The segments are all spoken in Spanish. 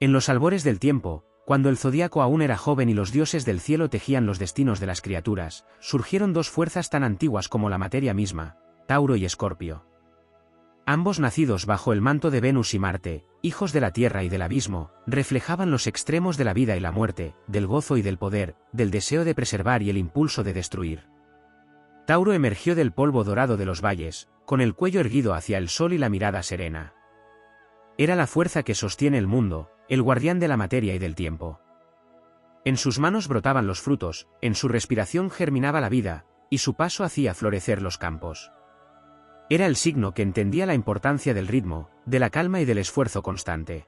En los albores del tiempo, cuando el zodíaco aún era joven y los dioses del cielo tejían los destinos de las criaturas, surgieron dos fuerzas tan antiguas como la materia misma, Tauro y Escorpio. Ambos nacidos bajo el manto de Venus y Marte, hijos de la tierra y del abismo, reflejaban los extremos de la vida y la muerte, del gozo y del poder, del deseo de preservar y el impulso de destruir. Tauro emergió del polvo dorado de los valles, con el cuello erguido hacia el sol y la mirada serena. Era la fuerza que sostiene el mundo, el guardián de la materia y del tiempo. En sus manos brotaban los frutos, en su respiración germinaba la vida, y su paso hacía florecer los campos. Era el signo que entendía la importancia del ritmo, de la calma y del esfuerzo constante.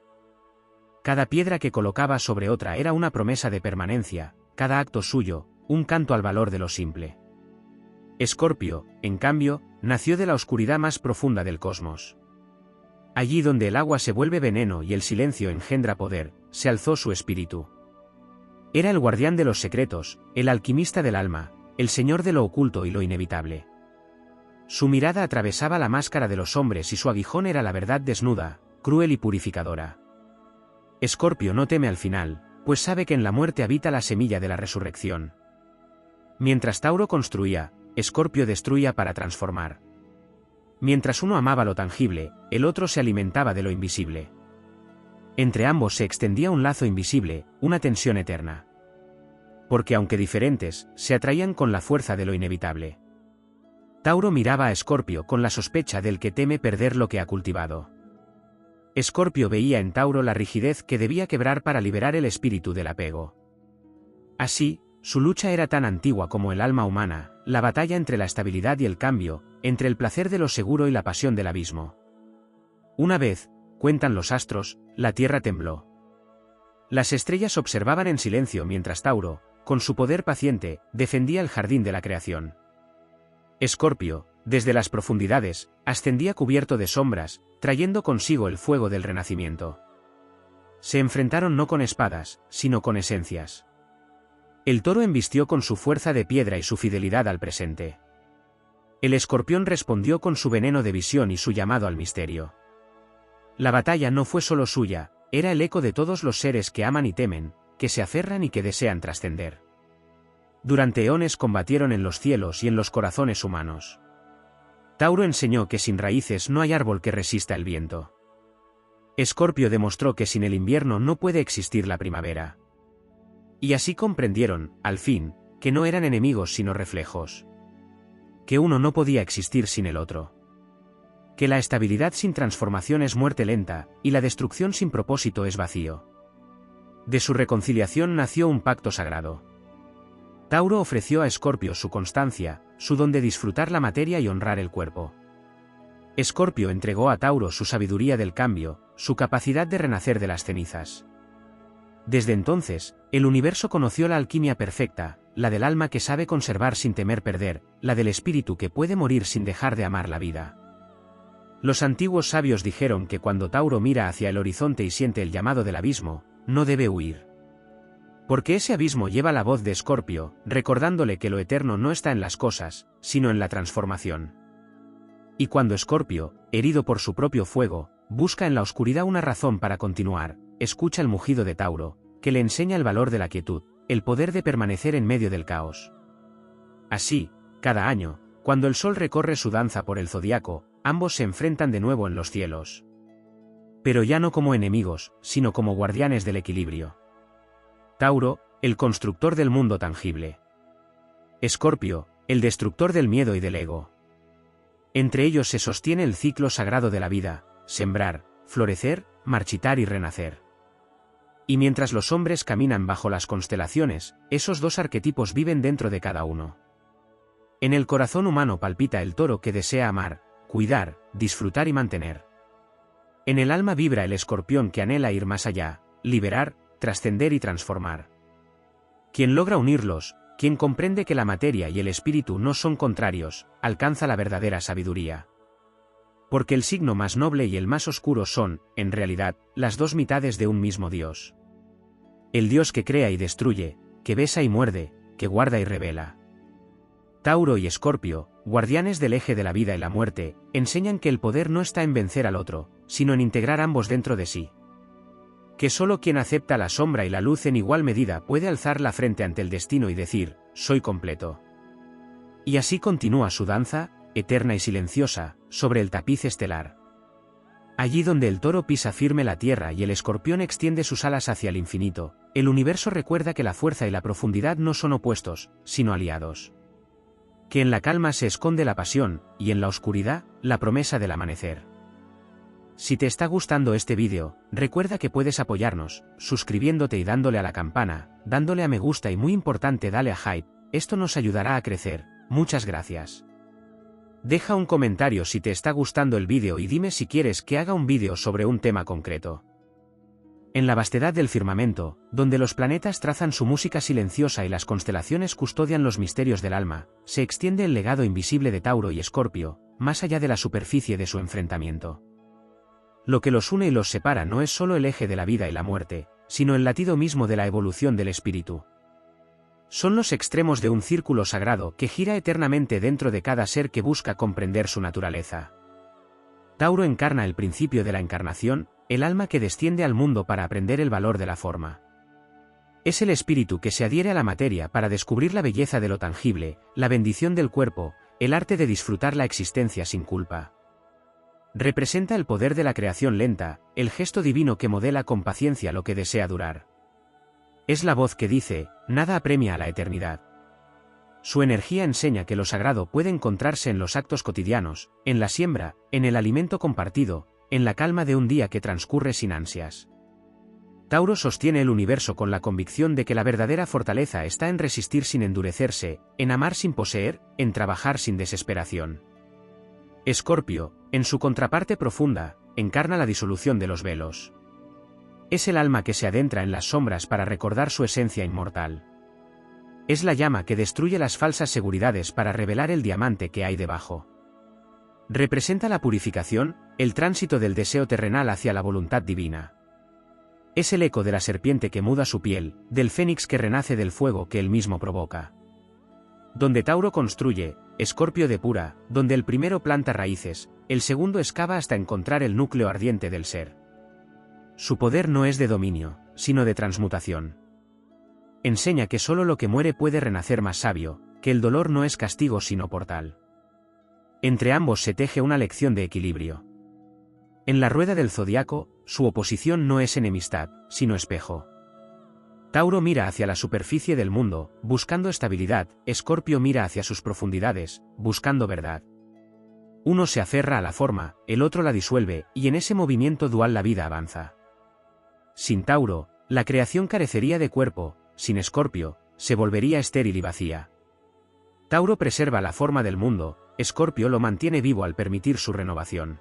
Cada piedra que colocaba sobre otra era una promesa de permanencia, cada acto suyo, un canto al valor de lo simple. Escorpio, en cambio, nació de la oscuridad más profunda del cosmos. Allí donde el agua se vuelve veneno y el silencio engendra poder, se alzó su espíritu. Era el guardián de los secretos, el alquimista del alma, el señor de lo oculto y lo inevitable. Su mirada atravesaba la máscara de los hombres y su aguijón era la verdad desnuda, cruel y purificadora. Escorpio no teme al final, pues sabe que en la muerte habita la semilla de la resurrección. Mientras Tauro construía, Escorpio destruía para transformar. Mientras uno amaba lo tangible, el otro se alimentaba de lo invisible. Entre ambos se extendía un lazo invisible, una tensión eterna. Porque aunque diferentes, se atraían con la fuerza de lo inevitable. Tauro miraba a Escorpio con la sospecha del que teme perder lo que ha cultivado. Escorpio veía en Tauro la rigidez que debía quebrar para liberar el espíritu del apego. Así, su lucha era tan antigua como el alma humana, la batalla entre la estabilidad y el cambio, entre el placer de lo seguro y la pasión del abismo. Una vez, cuentan los astros, la tierra tembló. Las estrellas observaban en silencio mientras Tauro, con su poder paciente, defendía el jardín de la creación. Escorpio, desde las profundidades, ascendía cubierto de sombras, trayendo consigo el fuego del renacimiento. Se enfrentaron no con espadas, sino con esencias. El toro embistió con su fuerza de piedra y su fidelidad al presente. El escorpión respondió con su veneno de visión y su llamado al misterio. La batalla no fue solo suya, era el eco de todos los seres que aman y temen, que se aferran y que desean trascender. Durante eones combatieron en los cielos y en los corazones humanos. Tauro enseñó que sin raíces no hay árbol que resista el viento. Escorpio demostró que sin el invierno no puede existir la primavera. Y así comprendieron, al fin, que no eran enemigos sino reflejos. Que uno no podía existir sin el otro. Que la estabilidad sin transformación es muerte lenta, y la destrucción sin propósito es vacío. De su reconciliación nació un pacto sagrado. Tauro ofreció a Escorpio su constancia, su don de disfrutar la materia y honrar el cuerpo. Escorpio entregó a Tauro su sabiduría del cambio, su capacidad de renacer de las cenizas. Desde entonces, el universo conoció la alquimia perfecta, la del alma que sabe conservar sin temer perder, la del espíritu que puede morir sin dejar de amar la vida. Los antiguos sabios dijeron que cuando Tauro mira hacia el horizonte y siente el llamado del abismo, no debe huir. Porque ese abismo lleva la voz de Escorpio, recordándole que lo eterno no está en las cosas, sino en la transformación. Y cuando Escorpio, herido por su propio fuego, busca en la oscuridad una razón para continuar, escucha el mugido de Tauro, que le enseña el valor de la quietud, el poder de permanecer en medio del caos. Así, cada año, cuando el sol recorre su danza por el zodiaco, ambos se enfrentan de nuevo en los cielos. Pero ya no como enemigos, sino como guardianes del equilibrio. Tauro, el constructor del mundo tangible. Escorpio, el destructor del miedo y del ego. Entre ellos se sostiene el ciclo sagrado de la vida, sembrar, florecer, marchitar y renacer. Y mientras los hombres caminan bajo las constelaciones, esos dos arquetipos viven dentro de cada uno. En el corazón humano palpita el toro que desea amar, cuidar, disfrutar y mantener. En el alma vibra el escorpión que anhela ir más allá, liberar, trascender y transformar. Quien logra unirlos, quien comprende que la materia y el espíritu no son contrarios, alcanza la verdadera sabiduría. Porque el signo más noble y el más oscuro son, en realidad, las dos mitades de un mismo Dios. El Dios que crea y destruye, que besa y muerde, que guarda y revela. Tauro y Escorpio, guardianes del eje de la vida y la muerte, enseñan que el poder no está en vencer al otro, sino en integrar ambos dentro de sí. que solo quien acepta la sombra y la luz en igual medida puede alzar la frente ante el destino y decir, soy completo. Y así continúa su danza, eterna y silenciosa, sobre el tapiz estelar. Allí donde el toro pisa firme la tierra y el escorpión extiende sus alas hacia el infinito, el universo recuerda que la fuerza y la profundidad no son opuestos, sino aliados. Que en la calma se esconde la pasión, y en la oscuridad, la promesa del amanecer. Si te está gustando este vídeo, recuerda que puedes apoyarnos, suscribiéndote y dándole a la campana, dándole a me gusta y muy importante dale a hype, esto nos ayudará a crecer, muchas gracias. Deja un comentario si te está gustando el vídeo y dime si quieres que haga un vídeo sobre un tema concreto. En la vastedad del firmamento, donde los planetas trazan su música silenciosa y las constelaciones custodian los misterios del alma, se extiende el legado invisible de Tauro y Escorpio, más allá de la superficie de su enfrentamiento. Lo que los une y los separa no es solo el eje de la vida y la muerte, sino el latido mismo de la evolución del espíritu. Son los extremos de un círculo sagrado que gira eternamente dentro de cada ser que busca comprender su naturaleza. Tauro encarna el principio de la encarnación, el alma que desciende al mundo para aprender el valor de la forma. Es el espíritu que se adhiere a la materia para descubrir la belleza de lo tangible, la bendición del cuerpo, el arte de disfrutar la existencia sin culpa. Representa el poder de la creación lenta, el gesto divino que modela con paciencia lo que desea durar. Es la voz que dice, nada apremia a la eternidad. Su energía enseña que lo sagrado puede encontrarse en los actos cotidianos, en la siembra, en el alimento compartido, en la calma de un día que transcurre sin ansias. Tauro sostiene el universo con la convicción de que la verdadera fortaleza está en resistir sin endurecerse, en amar sin poseer, en trabajar sin desesperación. Escorpio, en su contraparte profunda, encarna la disolución de los velos. Es el alma que se adentra en las sombras para recordar su esencia inmortal. Es la llama que destruye las falsas seguridades para revelar el diamante que hay debajo. Representa la purificación, el tránsito del deseo terrenal hacia la voluntad divina. Es el eco de la serpiente que muda su piel, del fénix que renace del fuego que él mismo provoca. Donde Tauro construye, Escorpio depura, donde el primero planta raíces, el segundo excava hasta encontrar el núcleo ardiente del ser. Su poder no es de dominio, sino de transmutación. Enseña que solo lo que muere puede renacer más sabio, que el dolor no es castigo sino portal. Entre ambos se teje una lección de equilibrio. En la rueda del zodiaco, su oposición no es enemistad, sino espejo. Tauro mira hacia la superficie del mundo, buscando estabilidad, Escorpio mira hacia sus profundidades, buscando verdad. Uno se aferra a la forma, el otro la disuelve, y en ese movimiento dual la vida avanza. Sin Tauro, la creación carecería de cuerpo, sin Escorpio, se volvería estéril y vacía. Tauro preserva la forma del mundo, Escorpio lo mantiene vivo al permitir su renovación.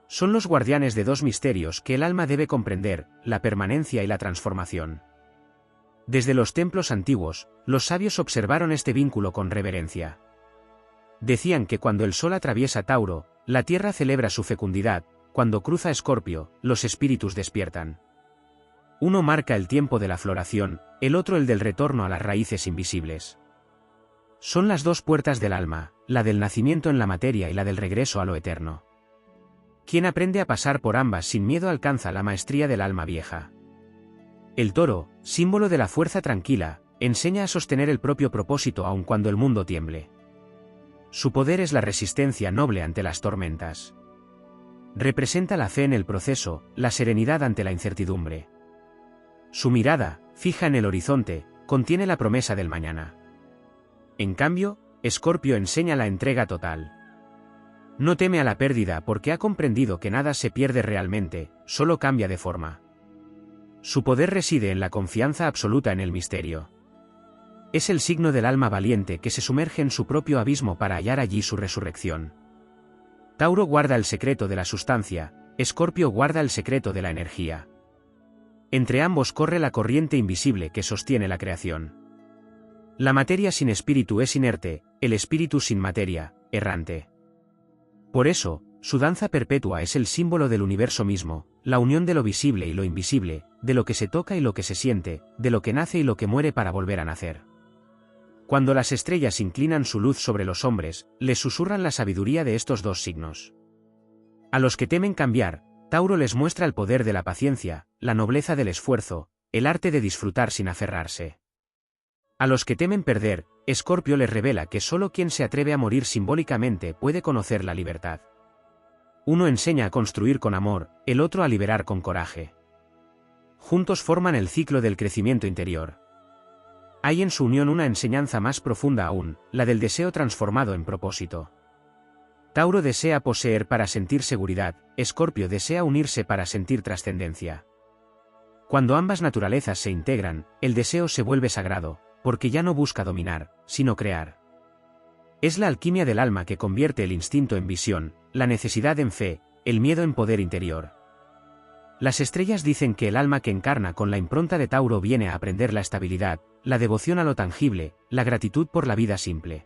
Son los guardianes de dos misterios que el alma debe comprender, la permanencia y la transformación. Desde los templos antiguos, los sabios observaron este vínculo con reverencia. Decían que cuando el sol atraviesa Tauro, la tierra celebra su fecundidad, cuando cruza Escorpio, los espíritus despiertan. Uno marca el tiempo de la floración, el otro el del retorno a las raíces invisibles. Son las dos puertas del alma, la del nacimiento en la materia y la del regreso a lo eterno. Quien aprende a pasar por ambas sin miedo alcanza la maestría del alma vieja. El toro, símbolo de la fuerza tranquila, enseña a sostener el propio propósito aun cuando el mundo tiemble. Su poder es la resistencia noble ante las tormentas. Representa la fe en el proceso, la serenidad ante la incertidumbre. Su mirada, fija en el horizonte, contiene la promesa del mañana. En cambio, Escorpio enseña la entrega total. No teme a la pérdida porque ha comprendido que nada se pierde realmente, solo cambia de forma. Su poder reside en la confianza absoluta en el misterio. Es el signo del alma valiente que se sumerge en su propio abismo para hallar allí su resurrección. Tauro guarda el secreto de la sustancia, Escorpio guarda el secreto de la energía. Entre ambos corre la corriente invisible que sostiene la creación. La materia sin espíritu es inerte, el espíritu sin materia, errante. Por eso, su danza perpetua es el símbolo del universo mismo, la unión de lo visible y lo invisible, de lo que se toca y lo que se siente, de lo que nace y lo que muere para volver a nacer. Cuando las estrellas inclinan su luz sobre los hombres, les susurran la sabiduría de estos dos signos. A los que temen cambiar, Tauro les muestra el poder de la paciencia, la nobleza del esfuerzo, el arte de disfrutar sin aferrarse. A los que temen perder, Escorpio les revela que solo quien se atreve a morir simbólicamente puede conocer la libertad. Uno enseña a construir con amor, el otro a liberar con coraje. Juntos forman el ciclo del crecimiento interior. Hay en su unión una enseñanza más profunda aún, la del deseo transformado en propósito. Tauro desea poseer para sentir seguridad, Escorpio desea unirse para sentir trascendencia. Cuando ambas naturalezas se integran, el deseo se vuelve sagrado, porque ya no busca dominar, sino crear. Es la alquimia del alma que convierte el instinto en visión, la necesidad en fe, el miedo en poder interior. Las estrellas dicen que el alma que encarna con la impronta de Tauro viene a aprender la estabilidad, la devoción a lo tangible, la gratitud por la vida simple.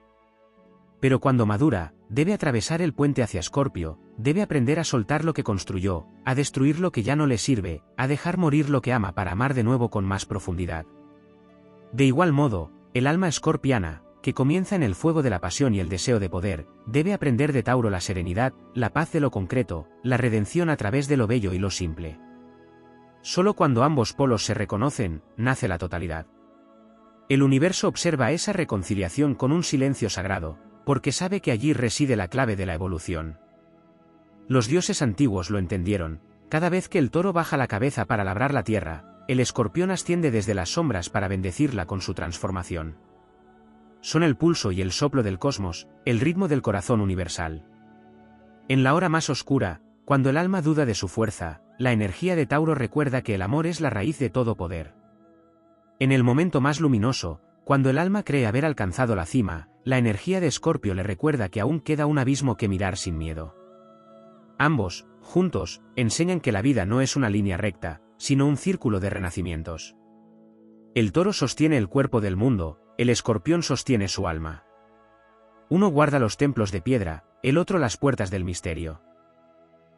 Pero cuando madura, debe atravesar el puente hacia Escorpio, debe aprender a soltar lo que construyó, a destruir lo que ya no le sirve, a dejar morir lo que ama para amar de nuevo con más profundidad. De igual modo, el alma escorpiana, que comienza en el fuego de la pasión y el deseo de poder, debe aprender de Tauro la serenidad, la paz de lo concreto, la redención a través de lo bello y lo simple. Solo cuando ambos polos se reconocen, nace la totalidad. El universo observa esa reconciliación con un silencio sagrado, porque sabe que allí reside la clave de la evolución. Los dioses antiguos lo entendieron: cada vez que el toro baja la cabeza para labrar la tierra, el escorpión asciende desde las sombras para bendecirla con su transformación. Son el pulso y el soplo del cosmos, el ritmo del corazón universal. En la hora más oscura, cuando el alma duda de su fuerza, la energía de Tauro recuerda que el amor es la raíz de todo poder. En el momento más luminoso, cuando el alma cree haber alcanzado la cima, la energía de Escorpio le recuerda que aún queda un abismo que mirar sin miedo. Ambos, juntos, enseñan que la vida no es una línea recta, sino un círculo de renacimientos. El toro sostiene el cuerpo del mundo, el escorpión sostiene su alma. Uno guarda los templos de piedra, el otro las puertas del misterio.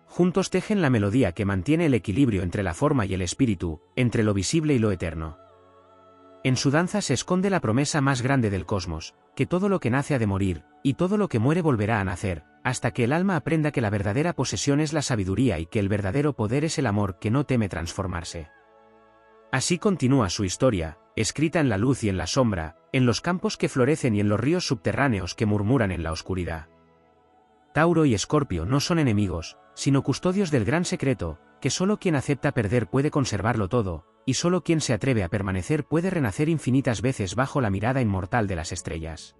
Juntos tejen la melodía que mantiene el equilibrio entre la forma y el espíritu, entre lo visible y lo eterno. En su danza se esconde la promesa más grande del cosmos, que todo lo que nace ha de morir, y todo lo que muere volverá a nacer, hasta que el alma aprenda que la verdadera posesión es la sabiduría y que el verdadero poder es el amor que no teme transformarse. Así continúa su historia, escrita en la luz y en la sombra, en los campos que florecen y en los ríos subterráneos que murmuran en la oscuridad. Tauro y Escorpio no son enemigos, sino custodios del gran secreto, que solo quien acepta perder puede conservarlo todo, y solo quien se atreve a permanecer puede renacer infinitas veces bajo la mirada inmortal de las estrellas.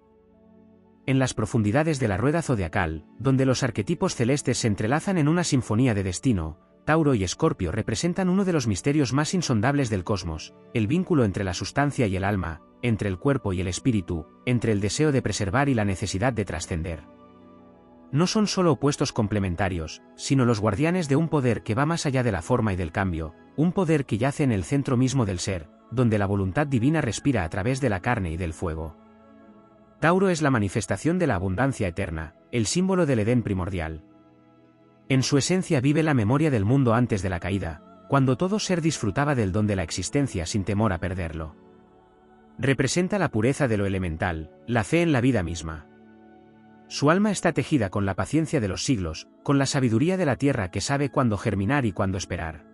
En las profundidades de la rueda zodiacal, donde los arquetipos celestes se entrelazan en una sinfonía de destino, Tauro y Escorpio representan uno de los misterios más insondables del cosmos, el vínculo entre la sustancia y el alma, entre el cuerpo y el espíritu, entre el deseo de preservar y la necesidad de trascender. No son solo opuestos complementarios, sino los guardianes de un poder que va más allá de la forma y del cambio, un poder que yace en el centro mismo del ser, donde la voluntad divina respira a través de la carne y del fuego. Tauro es la manifestación de la abundancia eterna, el símbolo del Edén primordial. En su esencia vive la memoria del mundo antes de la caída, cuando todo ser disfrutaba del don de la existencia sin temor a perderlo. Representa la pureza de lo elemental, la fe en la vida misma. Su alma está tejida con la paciencia de los siglos, con la sabiduría de la tierra que sabe cuándo germinar y cuándo esperar.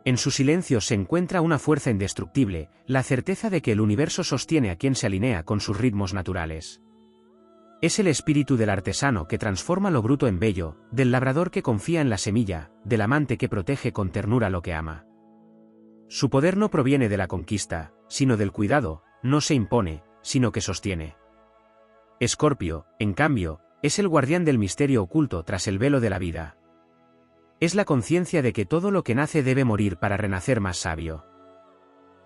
En su silencio se encuentra una fuerza indestructible, la certeza de que el universo sostiene a quien se alinea con sus ritmos naturales. Es el espíritu del artesano que transforma lo bruto en bello, del labrador que confía en la semilla, del amante que protege con ternura lo que ama. Su poder no proviene de la conquista, sino del cuidado, no se impone, sino que sostiene. Escorpio, en cambio, es el guardián del misterio oculto tras el velo de la vida. Es la conciencia de que todo lo que nace debe morir para renacer más sabio.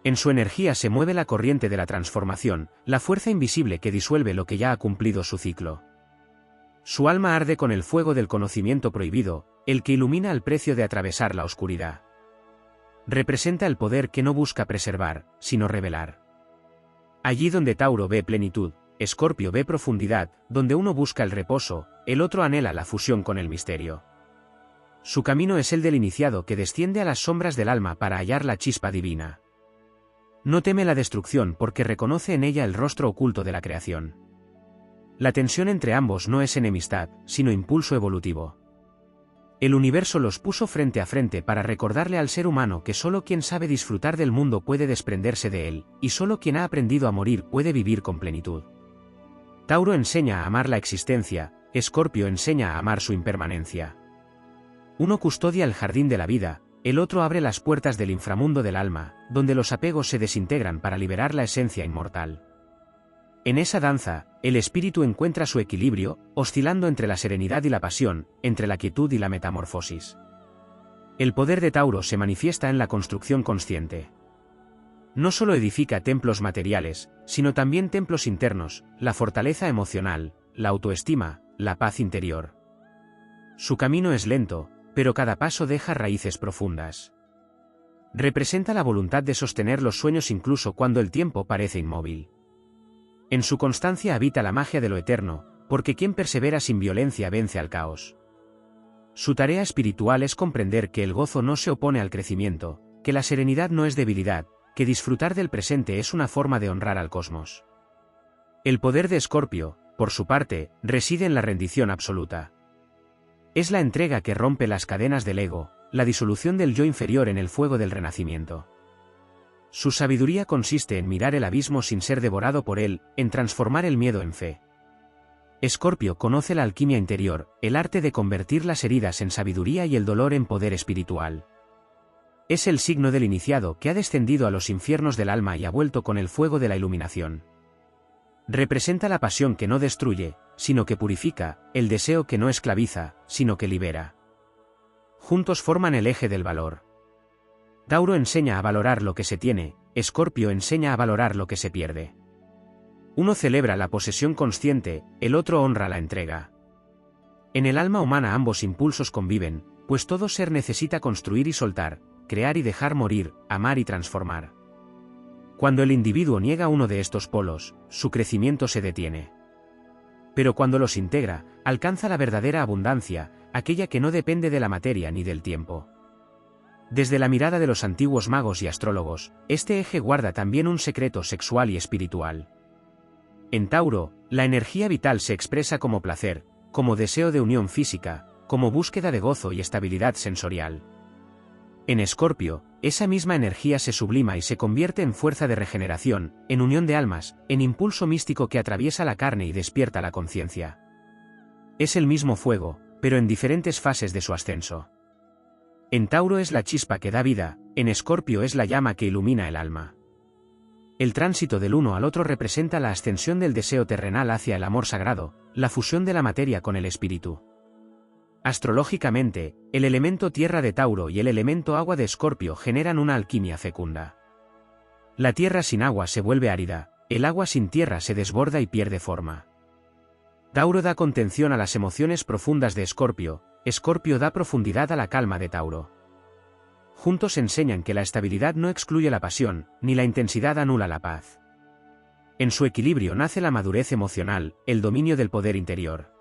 En su energía se mueve la corriente de la transformación, la fuerza invisible que disuelve lo que ya ha cumplido su ciclo. Su alma arde con el fuego del conocimiento prohibido, el que ilumina al precio de atravesar la oscuridad. Representa el poder que no busca preservar, sino revelar. Allí donde Tauro ve plenitud, Escorpio ve profundidad, donde uno busca el reposo, el otro anhela la fusión con el misterio. Su camino es el del iniciado que desciende a las sombras del alma para hallar la chispa divina. No teme la destrucción porque reconoce en ella el rostro oculto de la creación. La tensión entre ambos no es enemistad, sino impulso evolutivo. El universo los puso frente a frente para recordarle al ser humano que solo quien sabe disfrutar del mundo puede desprenderse de él, y solo quien ha aprendido a morir puede vivir con plenitud. Tauro enseña a amar la existencia, Escorpio enseña a amar su impermanencia. Uno custodia el jardín de la vida, el otro abre las puertas del inframundo del alma, donde los apegos se desintegran para liberar la esencia inmortal. En esa danza, el espíritu encuentra su equilibrio, oscilando entre la serenidad y la pasión, entre la quietud y la metamorfosis. El poder de Tauro se manifiesta en la construcción consciente. No solo edifica templos materiales, sino también templos internos, la fortaleza emocional, la autoestima, la paz interior. Su camino es lento, pero cada paso deja raíces profundas. Representa la voluntad de sostener los sueños incluso cuando el tiempo parece inmóvil. En su constancia habita la magia de lo eterno, porque quien persevera sin violencia vence al caos. Su tarea espiritual es comprender que el gozo no se opone al crecimiento, que la serenidad no es debilidad, que disfrutar del presente es una forma de honrar al cosmos. El poder de Escorpio, por su parte, reside en la rendición absoluta. Es la entrega que rompe las cadenas del ego, la disolución del yo inferior en el fuego del renacimiento. Su sabiduría consiste en mirar el abismo sin ser devorado por él, en transformar el miedo en fe. Escorpio conoce la alquimia interior, el arte de convertir las heridas en sabiduría y el dolor en poder espiritual. Es el signo del iniciado que ha descendido a los infiernos del alma y ha vuelto con el fuego de la iluminación. Representa la pasión que no destruye, sino que purifica, el deseo que no esclaviza, sino que libera. Juntos forman el eje del valor. Tauro enseña a valorar lo que se tiene, Escorpio enseña a valorar lo que se pierde. Uno celebra la posesión consciente, el otro honra la entrega. En el alma humana ambos impulsos conviven, pues todo ser necesita construir y soltar, crear y dejar morir, amar y transformar. Cuando el individuo niega uno de estos polos, su crecimiento se detiene. Pero cuando los integra, alcanza la verdadera abundancia, aquella que no depende de la materia ni del tiempo. Desde la mirada de los antiguos magos y astrólogos, este eje guarda también un secreto sexual y espiritual. En Tauro, la energía vital se expresa como placer, como deseo de unión física, como búsqueda de gozo y estabilidad sensorial. En Escorpio, esa misma energía se sublima y se convierte en fuerza de regeneración, en unión de almas, en impulso místico que atraviesa la carne y despierta la conciencia. Es el mismo fuego, pero en diferentes fases de su ascenso. En Tauro es la chispa que da vida, en Escorpio es la llama que ilumina el alma. El tránsito del uno al otro representa la ascensión del deseo terrenal hacia el amor sagrado, la fusión de la materia con el espíritu. Astrológicamente, el elemento tierra de Tauro y el elemento agua de Escorpio generan una alquimia fecunda. La tierra sin agua se vuelve árida, el agua sin tierra se desborda y pierde forma. Tauro da contención a las emociones profundas de Escorpio, Escorpio da profundidad a la calma de Tauro. Juntos enseñan que la estabilidad no excluye la pasión, ni la intensidad anula la paz. En su equilibrio nace la madurez emocional, el dominio del poder interior.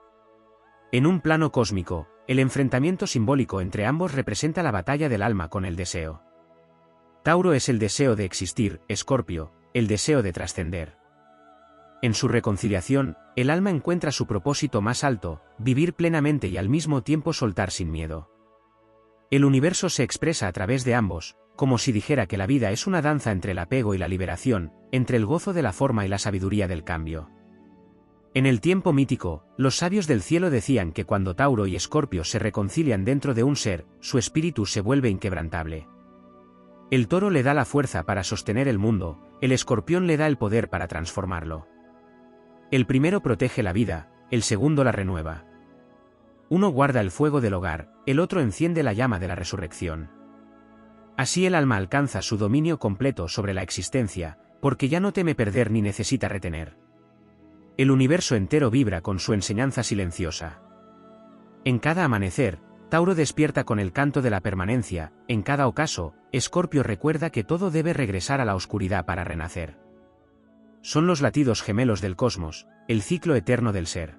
En un plano cósmico, el enfrentamiento simbólico entre ambos representa la batalla del alma con el deseo. Tauro es el deseo de existir, Escorpio, el deseo de trascender. En su reconciliación, el alma encuentra su propósito más alto, vivir plenamente y al mismo tiempo soltar sin miedo. El universo se expresa a través de ambos, como si dijera que la vida es una danza entre el apego y la liberación, entre el gozo de la forma y la sabiduría del cambio. En el tiempo mítico, los sabios del cielo decían que cuando Tauro y Escorpio se reconcilian dentro de un ser, su espíritu se vuelve inquebrantable. El toro le da la fuerza para sostener el mundo, el escorpión le da el poder para transformarlo. El primero protege la vida, el segundo la renueva. Uno guarda el fuego del hogar, el otro enciende la llama de la resurrección. Así el alma alcanza su dominio completo sobre la existencia, porque ya no teme perder ni necesita retener. El universo entero vibra con su enseñanza silenciosa. En cada amanecer, Tauro despierta con el canto de la permanencia, en cada ocaso, Escorpio recuerda que todo debe regresar a la oscuridad para renacer. Son los latidos gemelos del cosmos, el ciclo eterno del ser.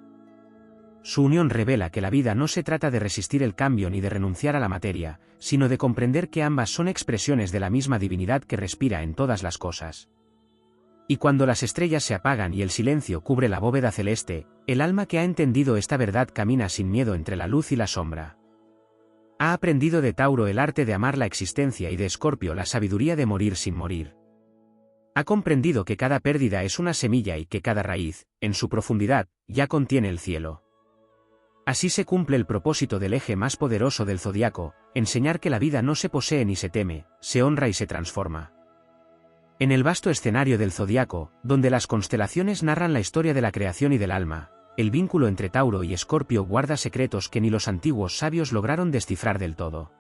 Su unión revela que la vida no se trata de resistir el cambio ni de renunciar a la materia, sino de comprender que ambas son expresiones de la misma divinidad que respira en todas las cosas. Y cuando las estrellas se apagan y el silencio cubre la bóveda celeste, el alma que ha entendido esta verdad camina sin miedo entre la luz y la sombra. Ha aprendido de Tauro el arte de amar la existencia y de Escorpio la sabiduría de morir sin morir. Ha comprendido que cada pérdida es una semilla y que cada raíz, en su profundidad, ya contiene el cielo. Así se cumple el propósito del eje más poderoso del zodiaco, enseñar que la vida no se posee ni se teme, se honra y se transforma. En el vasto escenario del zodiaco, donde las constelaciones narran la historia de la creación y del alma, el vínculo entre Tauro y Escorpio guarda secretos que ni los antiguos sabios lograron descifrar del todo.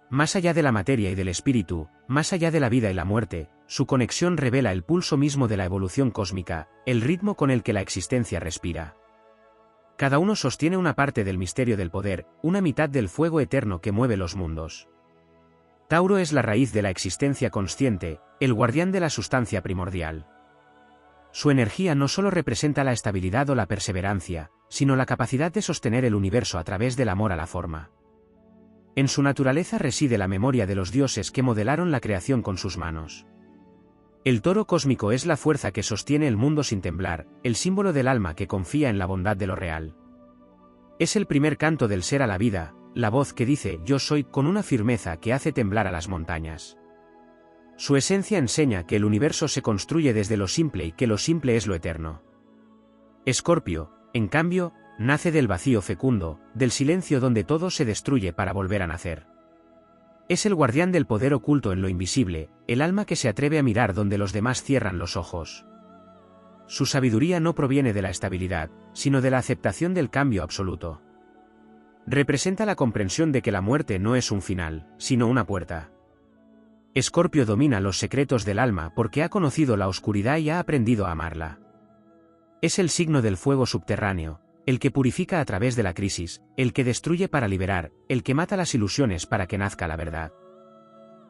Más allá de la materia y del espíritu, más allá de la vida y la muerte, su conexión revela el pulso mismo de la evolución cósmica, el ritmo con el que la existencia respira. Cada uno sostiene una parte del misterio del poder, una mitad del fuego eterno que mueve los mundos. Tauro es la raíz de la existencia consciente, el guardián de la sustancia primordial. Su energía no solo representa la estabilidad o la perseverancia, sino la capacidad de sostener el universo a través del amor a la forma. En su naturaleza reside la memoria de los dioses que modelaron la creación con sus manos. El toro cósmico es la fuerza que sostiene el mundo sin temblar, el símbolo del alma que confía en la bondad de lo real. Es el primer canto del ser a la vida, la voz que dice yo soy con una firmeza que hace temblar a las montañas. Su esencia enseña que el universo se construye desde lo simple y que lo simple es lo eterno. Escorpio, en cambio, nace del vacío fecundo, del silencio donde todo se destruye para volver a nacer. Es el guardián del poder oculto en lo invisible, el alma que se atreve a mirar donde los demás cierran los ojos. Su sabiduría no proviene de la estabilidad, sino de la aceptación del cambio absoluto. Representa la comprensión de que la muerte no es un final, sino una puerta. Escorpio domina los secretos del alma porque ha conocido la oscuridad y ha aprendido a amarla. Es el signo del fuego subterráneo, el que purifica a través de la crisis, el que destruye para liberar, el que mata las ilusiones para que nazca la verdad.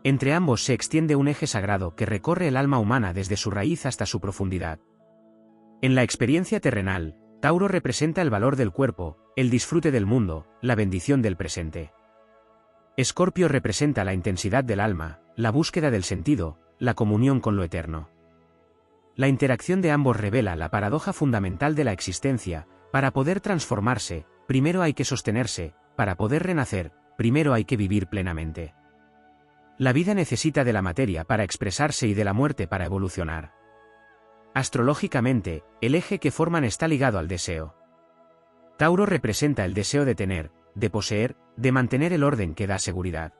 Entre ambos se extiende un eje sagrado que recorre el alma humana desde su raíz hasta su profundidad. En la experiencia terrenal, Tauro representa el valor del cuerpo, el disfrute del mundo, la bendición del presente. Escorpio representa la intensidad del alma, la búsqueda del sentido, la comunión con lo eterno. La interacción de ambos revela la paradoja fundamental de la existencia. Para poder transformarse, primero hay que sostenerse, para poder renacer, primero hay que vivir plenamente. La vida necesita de la materia para expresarse y de la muerte para evolucionar. Astrológicamente, el eje que forman está ligado al deseo. Tauro representa el deseo de tener, de poseer, de mantener el orden que da seguridad.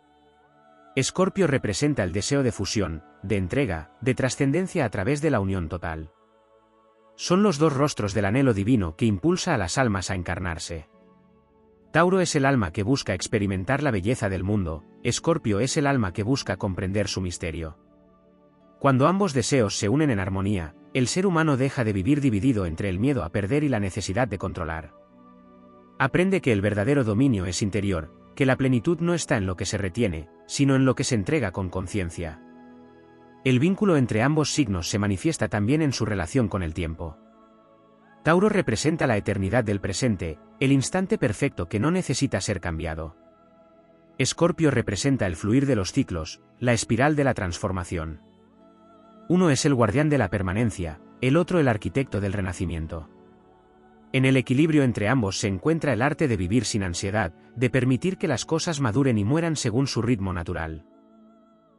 Escorpio representa el deseo de fusión, de entrega, de trascendencia a través de la unión total. Son los dos rostros del anhelo divino que impulsa a las almas a encarnarse. Tauro es el alma que busca experimentar la belleza del mundo, Escorpio es el alma que busca comprender su misterio. Cuando ambos deseos se unen en armonía, el ser humano deja de vivir dividido entre el miedo a perder y la necesidad de controlar. Aprende que el verdadero dominio es interior, que la plenitud no está en lo que se retiene, sino en lo que se entrega con conciencia. El vínculo entre ambos signos se manifiesta también en su relación con el tiempo. Tauro representa la eternidad del presente, el instante perfecto que no necesita ser cambiado. Escorpio representa el fluir de los ciclos, la espiral de la transformación. Uno es el guardián de la permanencia, el otro el arquitecto del renacimiento. En el equilibrio entre ambos se encuentra el arte de vivir sin ansiedad, de permitir que las cosas maduren y mueran según su ritmo natural.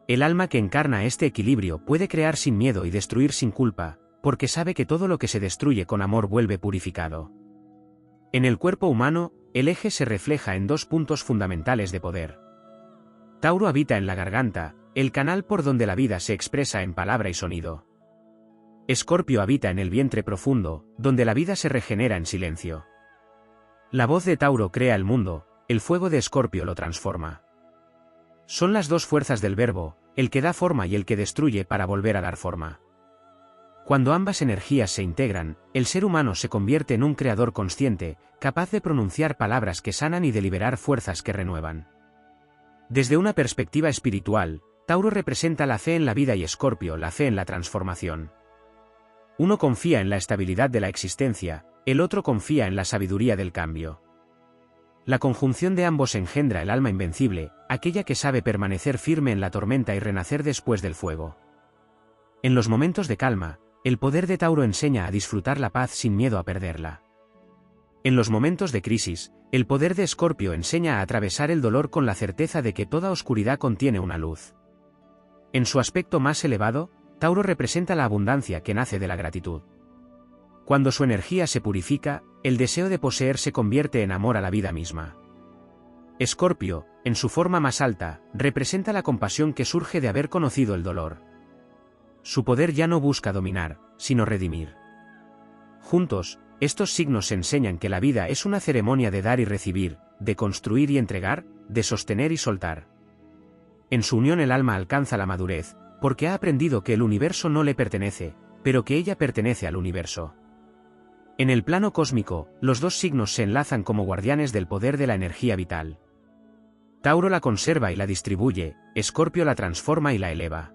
El alma que encarna este equilibrio puede crear sin miedo y destruir sin culpa, porque sabe que todo lo que se destruye con amor vuelve purificado. En el cuerpo humano, el eje se refleja en dos puntos fundamentales de poder. Tauro habita en la garganta, el canal por donde la vida se expresa en palabra y sonido. Escorpio habita en el vientre profundo, donde la vida se regenera en silencio. La voz de Tauro crea el mundo, el fuego de Escorpio lo transforma. Son las dos fuerzas del verbo, el que da forma y el que destruye para volver a dar forma. Cuando ambas energías se integran, el ser humano se convierte en un creador consciente, capaz de pronunciar palabras que sanan y de liberar fuerzas que renuevan. Desde una perspectiva espiritual, Tauro representa la fe en la vida y Escorpio la fe en la transformación. Uno confía en la estabilidad de la existencia, el otro confía en la sabiduría del cambio. La conjunción de ambos engendra el alma invencible, aquella que sabe permanecer firme en la tormenta y renacer después del fuego. En los momentos de calma, el poder de Tauro enseña a disfrutar la paz sin miedo a perderla. En los momentos de crisis, el poder de Escorpio enseña a atravesar el dolor con la certeza de que toda oscuridad contiene una luz. En su aspecto más elevado, Tauro representa la abundancia que nace de la gratitud. Cuando su energía se purifica, el deseo de poseer se convierte en amor a la vida misma. Escorpio, en su forma más alta, representa la compasión que surge de haber conocido el dolor. Su poder ya no busca dominar, sino redimir. Juntos, estos signos enseñan que la vida es una ceremonia de dar y recibir, de construir y entregar, de sostener y soltar. En su unión el alma alcanza la madurez, porque ha aprendido que el universo no le pertenece, pero que ella pertenece al universo. En el plano cósmico, los dos signos se enlazan como guardianes del poder de la energía vital. Tauro la conserva y la distribuye, Escorpio la transforma y la eleva.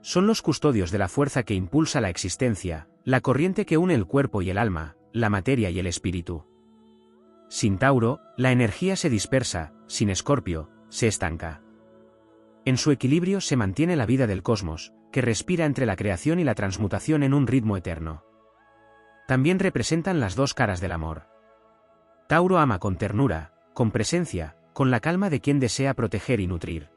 Son los custodios de la fuerza que impulsa la existencia, la corriente que une el cuerpo y el alma, la materia y el espíritu. Sin Tauro, la energía se dispersa, sin Escorpio, se estanca. En su equilibrio se mantiene la vida del cosmos, que respira entre la creación y la transmutación en un ritmo eterno. También representan las dos caras del amor. Tauro ama con ternura, con presencia, con la calma de quien desea proteger y nutrir.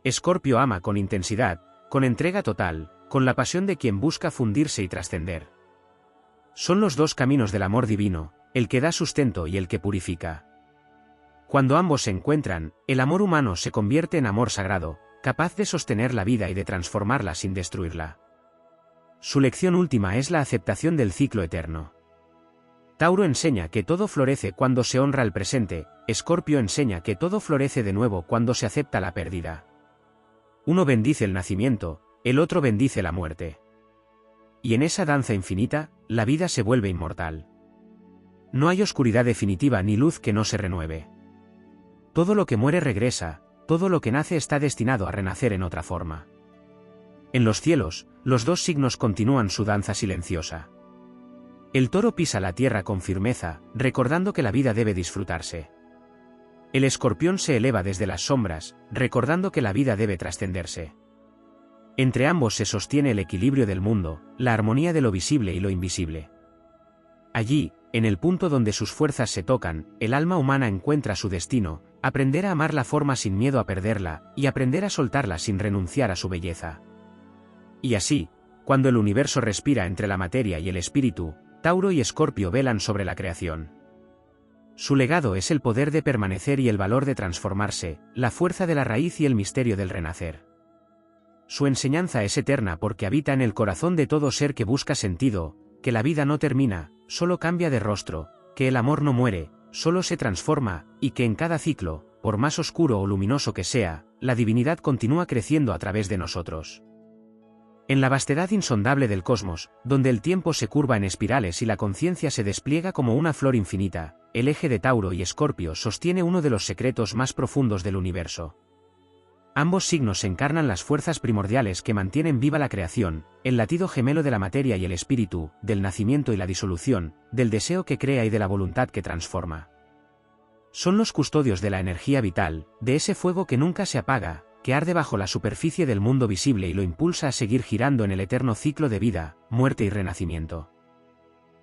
Escorpio ama con intensidad, con entrega total, con la pasión de quien busca fundirse y trascender. Son los dos caminos del amor divino, el que da sustento y el que purifica. Cuando ambos se encuentran, el amor humano se convierte en amor sagrado, capaz de sostener la vida y de transformarla sin destruirla. Su lección última es la aceptación del ciclo eterno. Tauro enseña que todo florece cuando se honra el presente, Escorpio enseña que todo florece de nuevo cuando se acepta la pérdida. Uno bendice el nacimiento, el otro bendice la muerte. Y en esa danza infinita, la vida se vuelve inmortal. No hay oscuridad definitiva ni luz que no se renueve. Todo lo que muere regresa, todo lo que nace está destinado a renacer en otra forma. En los cielos, los dos signos continúan su danza silenciosa. El toro pisa la tierra con firmeza, recordando que la vida debe disfrutarse. El escorpión se eleva desde las sombras, recordando que la vida debe trascenderse. Entre ambos se sostiene el equilibrio del mundo, la armonía de lo visible y lo invisible. Allí, en el punto donde sus fuerzas se tocan, el alma humana encuentra su destino, aprender a amar la forma sin miedo a perderla, y aprender a soltarla sin renunciar a su belleza. Y así, cuando el universo respira entre la materia y el espíritu, Tauro y Escorpio velan sobre la creación. Su legado es el poder de permanecer y el valor de transformarse, la fuerza de la raíz y el misterio del renacer. Su enseñanza es eterna porque habita en el corazón de todo ser que busca sentido, que la vida no termina, solo cambia de rostro, que el amor no muere, solo se transforma, y que en cada ciclo, por más oscuro o luminoso que sea, la divinidad continúa creciendo a través de nosotros. En la vastedad insondable del cosmos, donde el tiempo se curva en espirales y la conciencia se despliega como una flor infinita, el eje de Tauro y Escorpio sostiene uno de los secretos más profundos del universo. Ambos signos encarnan las fuerzas primordiales que mantienen viva la creación, el latido gemelo de la materia y el espíritu, del nacimiento y la disolución, del deseo que crea y de la voluntad que transforma. Son los custodios de la energía vital, de ese fuego que nunca se apaga, que arde bajo la superficie del mundo visible y lo impulsa a seguir girando en el eterno ciclo de vida, muerte y renacimiento.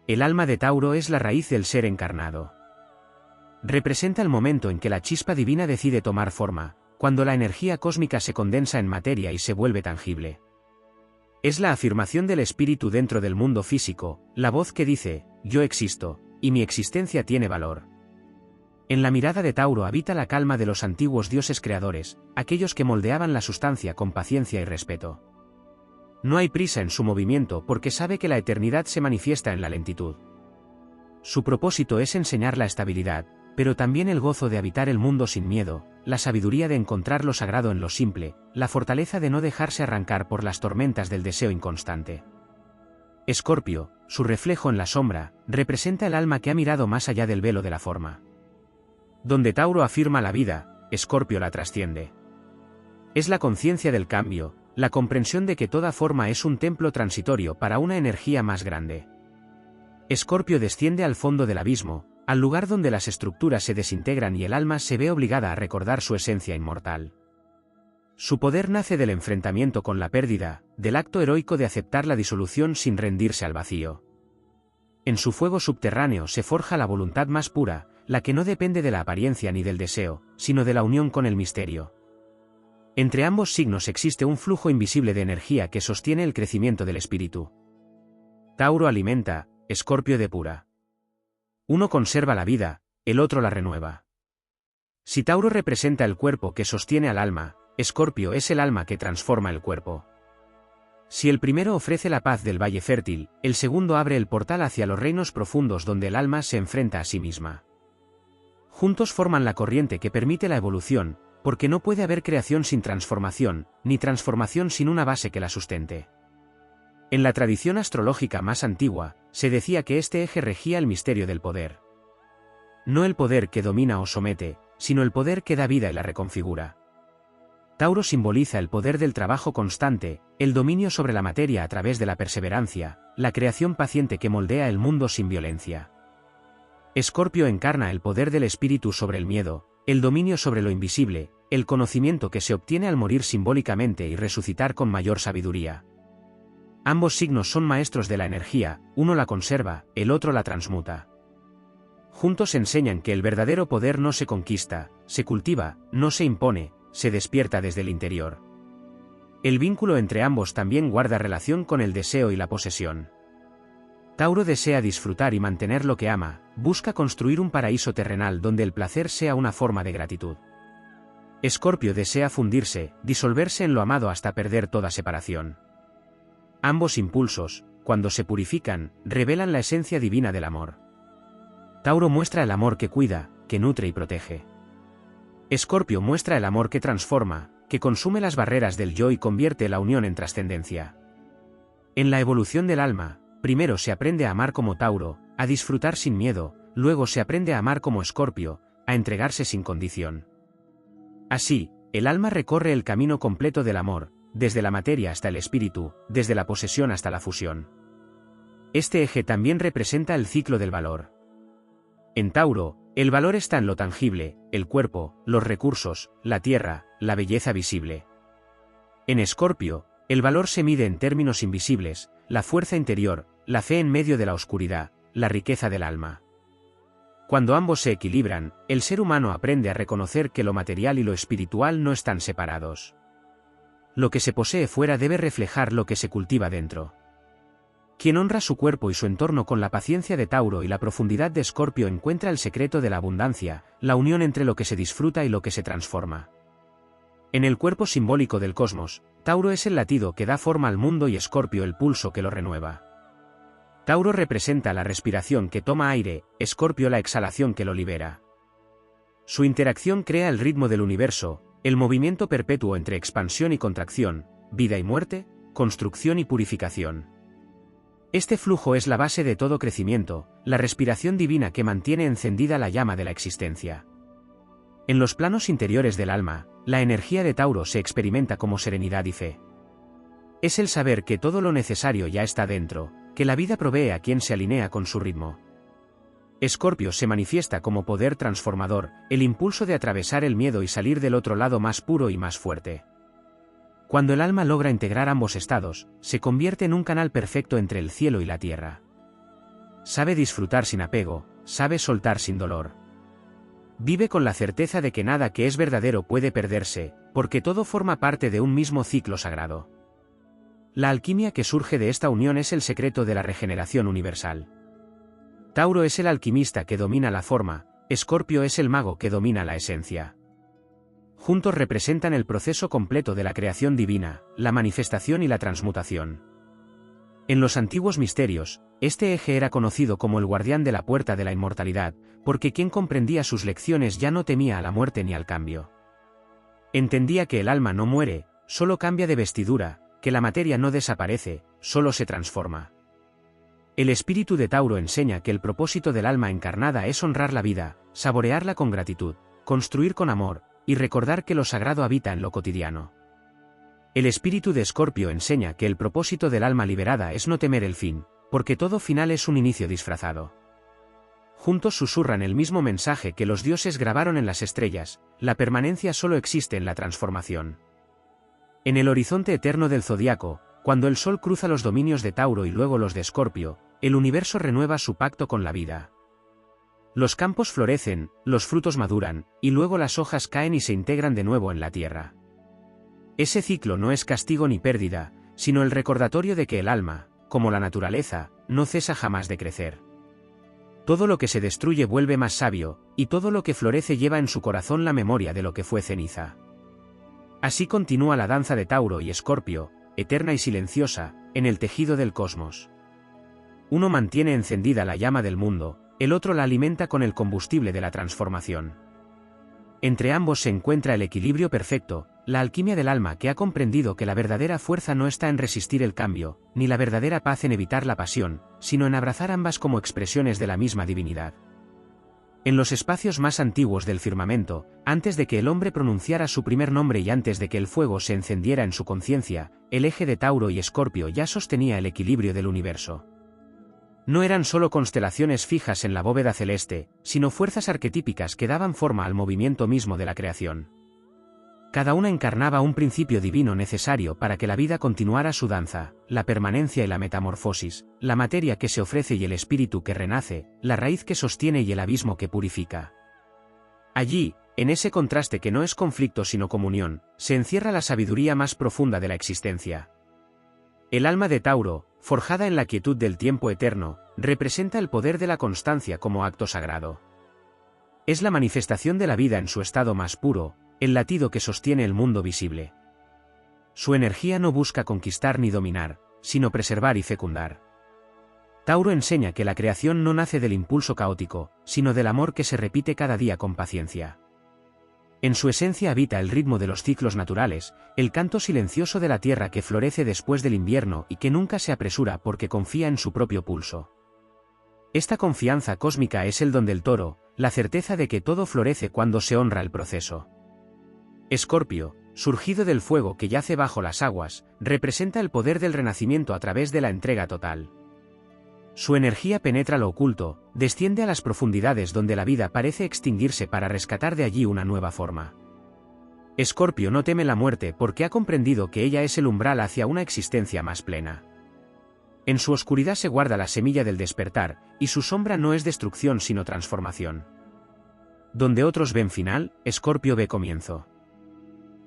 El alma de Tauro es la raíz del ser encarnado. Representa el momento en que la chispa divina decide tomar forma, cuando la energía cósmica se condensa en materia y se vuelve tangible. Es la afirmación del espíritu dentro del mundo físico, la voz que dice, yo existo, y mi existencia tiene valor. En la mirada de Tauro habita la calma de los antiguos dioses creadores, aquellos que moldeaban la sustancia con paciencia y respeto. No hay prisa en su movimiento porque sabe que la eternidad se manifiesta en la lentitud. Su propósito es enseñar la estabilidad, pero también el gozo de habitar el mundo sin miedo, la sabiduría de encontrar lo sagrado en lo simple, la fortaleza de no dejarse arrancar por las tormentas del deseo inconstante. Escorpio, su reflejo en la sombra, representa el alma que ha mirado más allá del velo de la forma. Donde Tauro afirma la vida, Escorpio la trasciende. Es la conciencia del cambio, la comprensión de que toda forma es un templo transitorio para una energía más grande. Escorpio desciende al fondo del abismo, al lugar donde las estructuras se desintegran y el alma se ve obligada a recordar su esencia inmortal. Su poder nace del enfrentamiento con la pérdida, del acto heroico de aceptar la disolución sin rendirse al vacío. En su fuego subterráneo se forja la voluntad más pura, la que no depende de la apariencia ni del deseo, sino de la unión con el misterio. Entre ambos signos existe un flujo invisible de energía que sostiene el crecimiento del espíritu. Tauro alimenta, Escorpio depura. Uno conserva la vida, el otro la renueva. Si Tauro representa el cuerpo que sostiene al alma, Escorpio es el alma que transforma el cuerpo. Si el primero ofrece la paz del valle fértil, el segundo abre el portal hacia los reinos profundos donde el alma se enfrenta a sí misma. Juntos forman la corriente que permite la evolución, porque no puede haber creación sin transformación, ni transformación sin una base que la sustente. En la tradición astrológica más antigua, se decía que este eje regía el misterio del poder. No el poder que domina o somete, sino el poder que da vida y la reconfigura. Tauro simboliza el poder del trabajo constante, el dominio sobre la materia a través de la perseverancia, la creación paciente que moldea el mundo sin violencia. Escorpio encarna el poder del espíritu sobre el miedo, el dominio sobre lo invisible, el conocimiento que se obtiene al morir simbólicamente y resucitar con mayor sabiduría. Ambos signos son maestros de la energía, uno la conserva, el otro la transmuta. Juntos enseñan que el verdadero poder no se conquista, se cultiva, no se impone, se despierta desde el interior. El vínculo entre ambos también guarda relación con el deseo y la posesión. Tauro desea disfrutar y mantener lo que ama, busca construir un paraíso terrenal donde el placer sea una forma de gratitud. Escorpio desea fundirse, disolverse en lo amado hasta perder toda separación. Ambos impulsos, cuando se purifican, revelan la esencia divina del amor. Tauro muestra el amor que cuida, que nutre y protege. Escorpio muestra el amor que transforma, que consume las barreras del yo y convierte la unión en trascendencia. En la evolución del alma, primero se aprende a amar como Tauro, a disfrutar sin miedo, luego se aprende a amar como Escorpio, a entregarse sin condición. Así, el alma recorre el camino completo del amor, desde la materia hasta el espíritu, desde la posesión hasta la fusión. Este eje también representa el ciclo del valor. En Tauro, el valor está en lo tangible, el cuerpo, los recursos, la tierra, la belleza visible. En Escorpio, el valor se mide en términos invisibles, la fuerza interior, la fe en medio de la oscuridad, la riqueza del alma. Cuando ambos se equilibran, el ser humano aprende a reconocer que lo material y lo espiritual no están separados. Lo que se posee fuera debe reflejar lo que se cultiva dentro. Quien honra su cuerpo y su entorno con la paciencia de Tauro y la profundidad de Escorpio encuentra el secreto de la abundancia, la unión entre lo que se disfruta y lo que se transforma. En el cuerpo simbólico del cosmos, Tauro es el latido que da forma al mundo y Escorpio el pulso que lo renueva. Tauro representa la respiración que toma aire, Escorpio la exhalación que lo libera. Su interacción crea el ritmo del universo, el movimiento perpetuo entre expansión y contracción, vida y muerte, construcción y purificación. Este flujo es la base de todo crecimiento, la respiración divina que mantiene encendida la llama de la existencia. En los planos interiores del alma, la energía de Tauro se experimenta como serenidad y fe. Es el saber que todo lo necesario ya está dentro, que la vida provee a quien se alinea con su ritmo. Escorpio se manifiesta como poder transformador, el impulso de atravesar el miedo y salir del otro lado más puro y más fuerte. Cuando el alma logra integrar ambos estados, se convierte en un canal perfecto entre el cielo y la tierra. Sabe disfrutar sin apego, sabe soltar sin dolor. Vive con la certeza de que nada que es verdadero puede perderse, porque todo forma parte de un mismo ciclo sagrado. La alquimia que surge de esta unión es el secreto de la regeneración universal. Tauro es el alquimista que domina la forma, Escorpio es el mago que domina la esencia. Juntos representan el proceso completo de la creación divina, la manifestación y la transmutación. En los antiguos misterios, este eje era conocido como el guardián de la puerta de la inmortalidad, porque quien comprendía sus lecciones ya no temía a la muerte ni al cambio. Entendía que el alma no muere, solo cambia de vestidura, que la materia no desaparece, solo se transforma. El espíritu de Tauro enseña que el propósito del alma encarnada es honrar la vida, saborearla con gratitud, construir con amor, y recordar que lo sagrado habita en lo cotidiano. El espíritu de Escorpio enseña que el propósito del alma liberada es no temer el fin, porque todo final es un inicio disfrazado. Juntos susurran el mismo mensaje que los dioses grabaron en las estrellas: la permanencia solo existe en la transformación. En el horizonte eterno del zodiaco, cuando el sol cruza los dominios de Tauro y luego los de Escorpio, el universo renueva su pacto con la vida. Los campos florecen, los frutos maduran, y luego las hojas caen y se integran de nuevo en la tierra. Ese ciclo no es castigo ni pérdida, sino el recordatorio de que el alma, como la naturaleza, no cesa jamás de crecer. Todo lo que se destruye vuelve más sabio, y todo lo que florece lleva en su corazón la memoria de lo que fue ceniza. Así continúa la danza de Tauro y Escorpio, eterna y silenciosa, en el tejido del cosmos. Uno mantiene encendida la llama del mundo, el otro la alimenta con el combustible de la transformación. Entre ambos se encuentra el equilibrio perfecto, la alquimia del alma que ha comprendido que la verdadera fuerza no está en resistir el cambio, ni la verdadera paz en evitar la pasión, sino en abrazar ambas como expresiones de la misma divinidad. En los espacios más antiguos del firmamento, antes de que el hombre pronunciara su primer nombre y antes de que el fuego se encendiera en su conciencia, el eje de Tauro y Escorpio ya sostenía el equilibrio del universo. No eran solo constelaciones fijas en la bóveda celeste, sino fuerzas arquetípicas que daban forma al movimiento mismo de la creación. Cada una encarnaba un principio divino necesario para que la vida continuara su danza, la permanencia y la metamorfosis, la materia que se ofrece y el espíritu que renace, la raíz que sostiene y el abismo que purifica. Allí, en ese contraste que no es conflicto sino comunión, se encierra la sabiduría más profunda de la existencia. El alma de Tauro, forjada en la quietud del tiempo eterno, representa el poder de la constancia como acto sagrado. Es la manifestación de la vida en su estado más puro, el latido que sostiene el mundo visible. Su energía no busca conquistar ni dominar, sino preservar y fecundar. Tauro enseña que la creación no nace del impulso caótico, sino del amor que se repite cada día con paciencia. En su esencia habita el ritmo de los ciclos naturales, el canto silencioso de la tierra que florece después del invierno y que nunca se apresura porque confía en su propio pulso. Esta confianza cósmica es el don del toro, la certeza de que todo florece cuando se honra el proceso. Escorpio, surgido del fuego que yace bajo las aguas, representa el poder del renacimiento a través de la entrega total. Su energía penetra lo oculto, desciende a las profundidades donde la vida parece extinguirse para rescatar de allí una nueva forma. Escorpio no teme la muerte porque ha comprendido que ella es el umbral hacia una existencia más plena. En su oscuridad se guarda la semilla del despertar, y su sombra no es destrucción sino transformación. Donde otros ven final, Escorpio ve comienzo.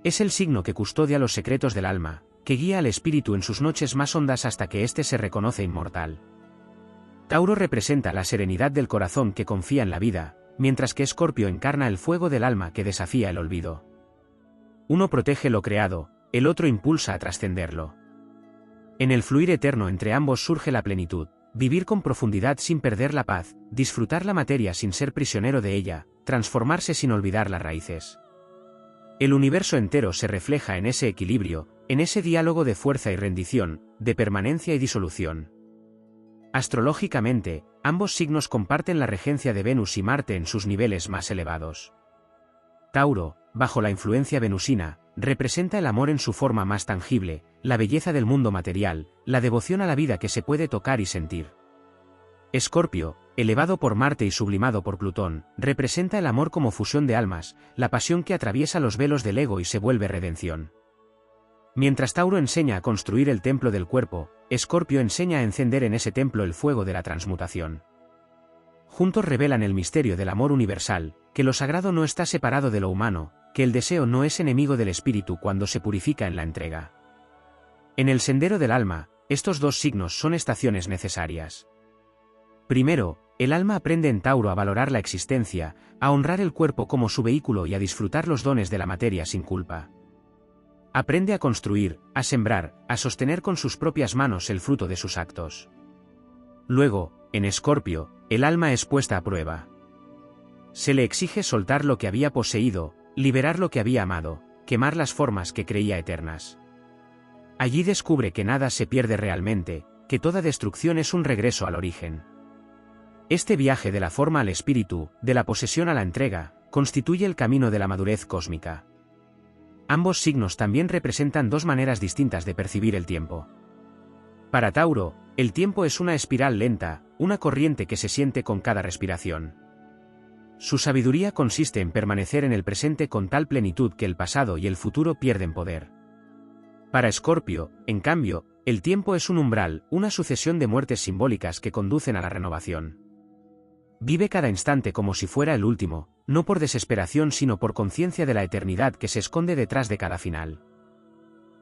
Es el signo que custodia los secretos del alma, que guía al espíritu en sus noches más hondas hasta que éste se reconoce inmortal. Tauro representa la serenidad del corazón que confía en la vida, mientras que Escorpio encarna el fuego del alma que desafía el olvido. Uno protege lo creado, el otro impulsa a trascenderlo. En el fluir eterno entre ambos surge la plenitud, vivir con profundidad sin perder la paz, disfrutar la materia sin ser prisionero de ella, transformarse sin olvidar las raíces. El universo entero se refleja en ese equilibrio, en ese diálogo de fuerza y rendición, de permanencia y disolución. Astrológicamente, ambos signos comparten la regencia de Venus y Marte en sus niveles más elevados. Tauro, bajo la influencia venusina, representa el amor en su forma más tangible, la belleza del mundo material, la devoción a la vida que se puede tocar y sentir. Escorpio, elevado por Marte y sublimado por Plutón, representa el amor como fusión de almas, la pasión que atraviesa los velos del ego y se vuelve redención. Mientras Tauro enseña a construir el templo del cuerpo, Escorpio enseña a encender en ese templo el fuego de la transmutación. Juntos revelan el misterio del amor universal, que lo sagrado no está separado de lo humano, que el deseo no es enemigo del espíritu cuando se purifica en la entrega. En el sendero del alma, estos dos signos son estaciones necesarias. Primero, el alma aprende en Tauro a valorar la existencia, a honrar el cuerpo como su vehículo y a disfrutar los dones de la materia sin culpa. Aprende a construir, a sembrar, a sostener con sus propias manos el fruto de sus actos. Luego, en Escorpio, el alma es puesta a prueba. Se le exige soltar lo que había poseído, liberar lo que había amado, quemar las formas que creía eternas. Allí descubre que nada se pierde realmente, que toda destrucción es un regreso al origen. Este viaje de la forma al espíritu, de la posesión a la entrega, constituye el camino de la madurez cósmica. Ambos signos también representan dos maneras distintas de percibir el tiempo. Para Tauro, el tiempo es una espiral lenta, una corriente que se siente con cada respiración. Su sabiduría consiste en permanecer en el presente con tal plenitud que el pasado y el futuro pierden poder. Para Escorpio, en cambio, El tiempo es un umbral, una sucesión de muertes simbólicas que conducen a la renovación. Vive cada instante como si fuera el último, no por desesperación sino por conciencia de la eternidad que se esconde detrás de cada final.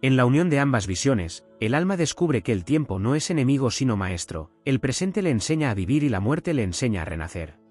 En la unión de ambas visiones, el alma descubre que el tiempo no es enemigo sino maestro, el presente le enseña a vivir y la muerte le enseña a renacer.